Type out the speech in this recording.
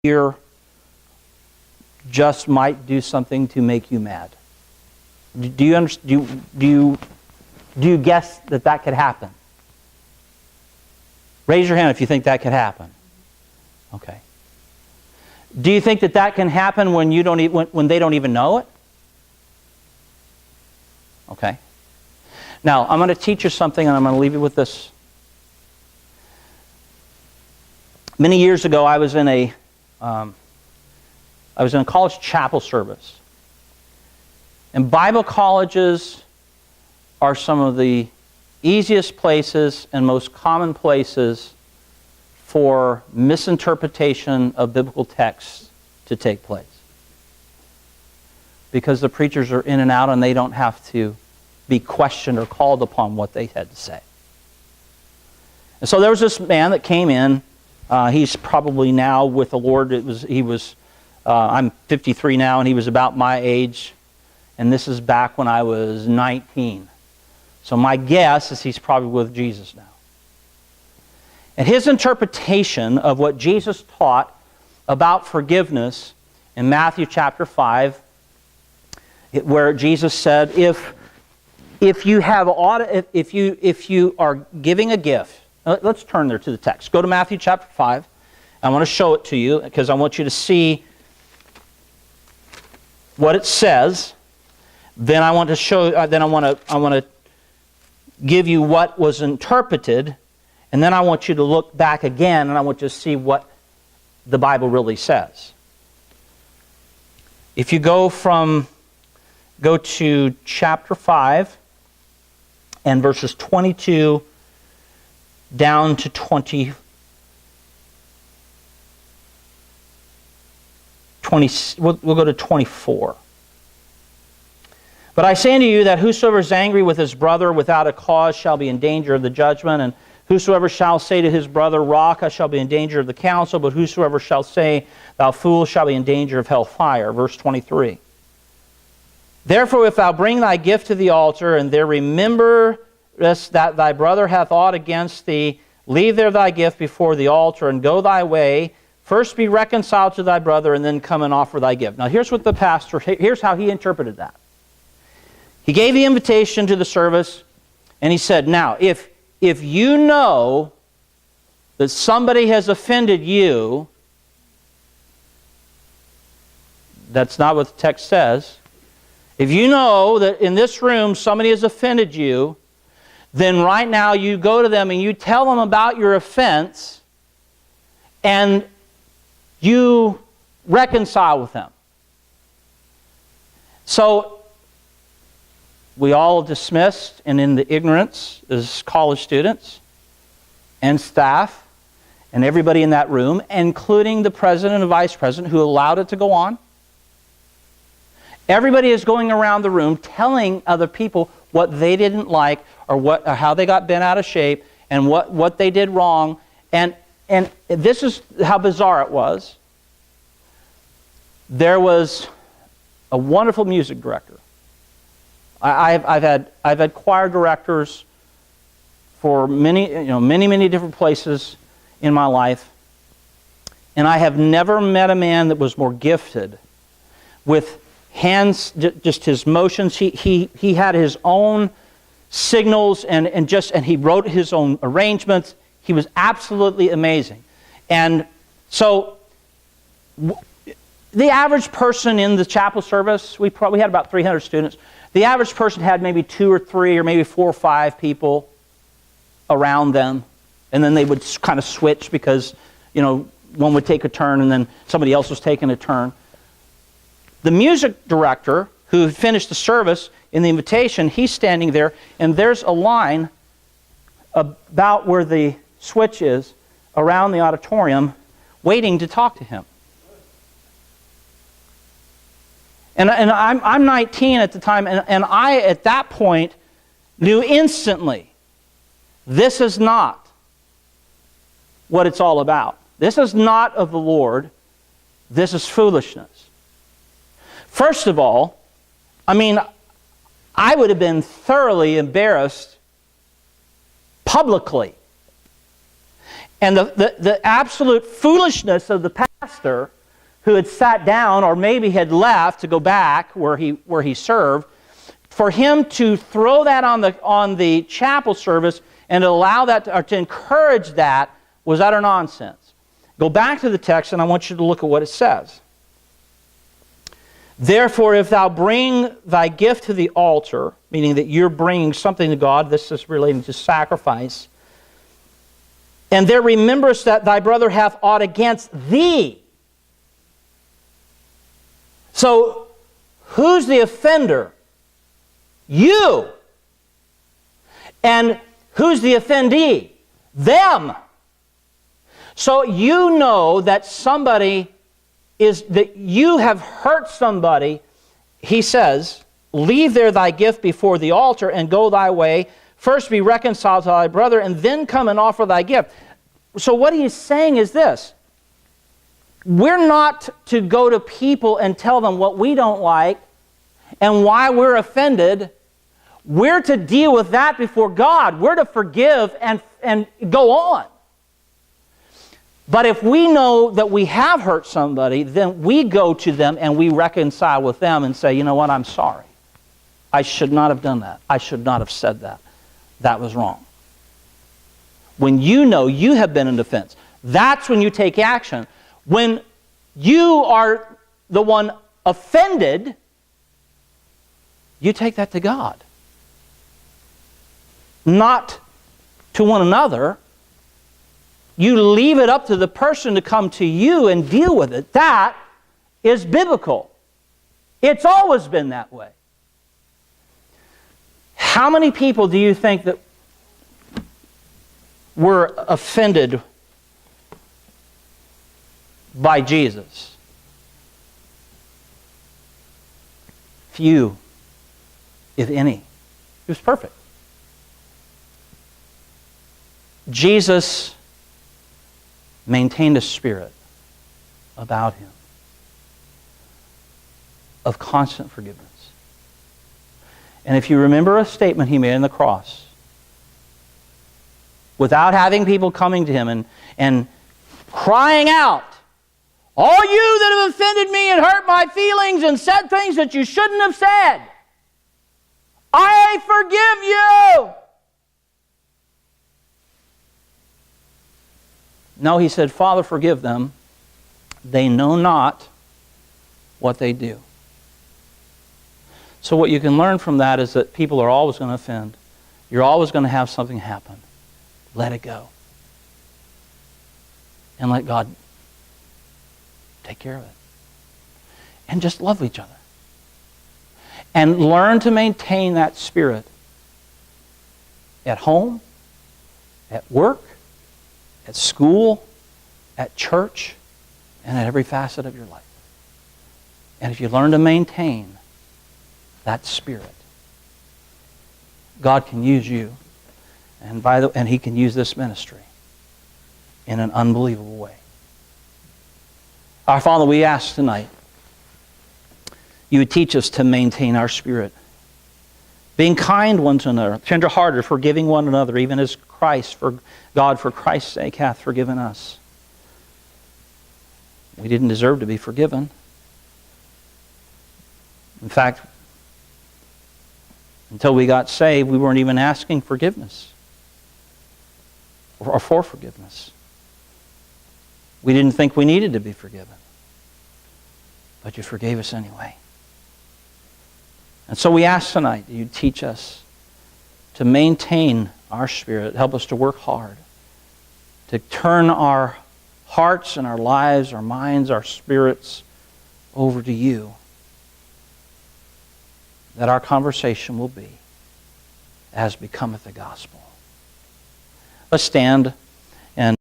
here just might do something to make you mad? Do you guess that could happen? Raise your hand if you think that could happen. Okay. Do you think that can happen when when they don't even know it? Okay. Now, I'm going to teach you something, and I'm going to leave you with this. Many years ago, I was in a college chapel service. And Bible colleges are some of the easiest places and most common places for misinterpretation of biblical texts to take place. Because the preachers are in and out and they don't have to be questioned or called upon what they had to say. And so there was this man that came in. He's probably now with the Lord. I'm 53 now, and he was about my age. And this is back when I was 19. So my guess is he's probably with Jesus now. And his interpretation of what Jesus taught about forgiveness in Matthew chapter 5, where Jesus said, if you are giving a gift, let's turn there to the text. Go to Matthew chapter 5. I want to show it to you because I want you to see what it says. Then I want to show. Then I want to give you what was interpreted, and then I want you to look back again, and I want you to see what the Bible really says. If you go to chapter 5 and verses 22 down to 20. We'll go to 24. But I say unto you that whosoever is angry with his brother without a cause shall be in danger of the judgment, and whosoever shall say to his brother, Raca, shall be in danger of the council, but whosoever shall say, Thou fool, shall be in danger of hell fire. Verse 23. Therefore, if thou bring thy gift to the altar, and there rememberest that thy brother hath aught against thee, leave there thy gift before the altar, and go thy way. First be reconciled to thy brother, and then come and offer thy gift. Now here's what here's how he interpreted that. He gave the invitation to the service, and he said, now, if you know that somebody has offended you, that's not what the text says. If you know that in this room somebody has offended you, then right now you go to them and you tell them about your offense, and you reconcile with them. So, we all dismissed and in the ignorance as college students and staff and everybody in that room, including the president and vice president who allowed it to go on. Everybody is going around the room telling other people what they didn't like or how they got bent out of shape and what they did wrong. And this is how bizarre it was. There was a wonderful music director. I've had choir directors for many different places in my life, and I have never met a man that was more gifted with hands, just his motions. He had his own signals and he wrote his own arrangements. He was absolutely amazing. And so the average person in the chapel service, we had about 300 students. The average person had maybe 2 or 3 or maybe 4 or 5 people around them. And then they would kind of switch because, one would take a turn and then somebody else was taking a turn. The music director who finished the service in the invitation, he's standing there, and there's a line about where the switch is around the auditorium waiting to talk to him. And I'm 19 at the time, and I, at that point, knew instantly, this is not what it's all about. This is not of the Lord. This is foolishness. First of all, I would have been thoroughly embarrassed publicly. And the absolute foolishness of the pastor who had sat down or maybe had left to go back where he served, for him to throw that on the chapel service and to allow that or to encourage that was utter nonsense. Go back to the text and I want you to look at what it says. Therefore, if thou bring thy gift to the altar, meaning that you're bringing something to God, this is relating to sacrifice, and there rememberest that thy brother hath aught against thee. So, who's the offender? You. And who's the offendee? Them. So you know that that you have hurt somebody. He says, leave there thy gift before the altar and go thy way. First be reconciled to thy brother and then come and offer thy gift. So what he's saying is this. We're not to go to people and tell them what we don't like and why we're offended. We're to deal with that before God. We're to forgive and go on. But if we know that we have hurt somebody, then we go to them and we reconcile with them and say, you know what, I'm sorry. I should not have done that. I should not have said that. That was wrong. When you know you have been in offense, that's when you take action. When you are the one offended, you take that to God. Not to one another. You leave it up to the person to come to you and deal with it. That is biblical. It's always been that way. How many people do you think that were offended by Jesus? Few, if any. He was perfect. Jesus maintained a spirit about him of constant forgiveness. And if you remember a statement he made on the cross, without having people coming to him and crying out, all you that have offended me and hurt my feelings and said things that you shouldn't have said, I forgive you. No, he said, Father, forgive them. They know not what they do. So what you can learn from that is that people are always going to offend. You're always going to have something happen. Let it go. And let God take care of it. And just love each other. And learn to maintain that spirit at home, at work, at school, at church, and at every facet of your life. And if you learn to maintain that spirit, God can use you, and He can use this ministry in an unbelievable way. Our Father, we ask tonight you would teach us to maintain our spirit, being kind one to another, tender-hearted, forgiving one another, even as God, for Christ's sake, hath forgiven us. We didn't deserve to be forgiven. In fact, until we got saved, we weren't even asking forgiveness or for forgiveness. We didn't think we needed to be forgiven. But you forgave us anyway. And so we ask tonight that you teach us to maintain our spirit, help us to work hard, to turn our hearts and our lives, our minds, our spirits over to you, that our conversation will be as becometh the gospel. Let's stand.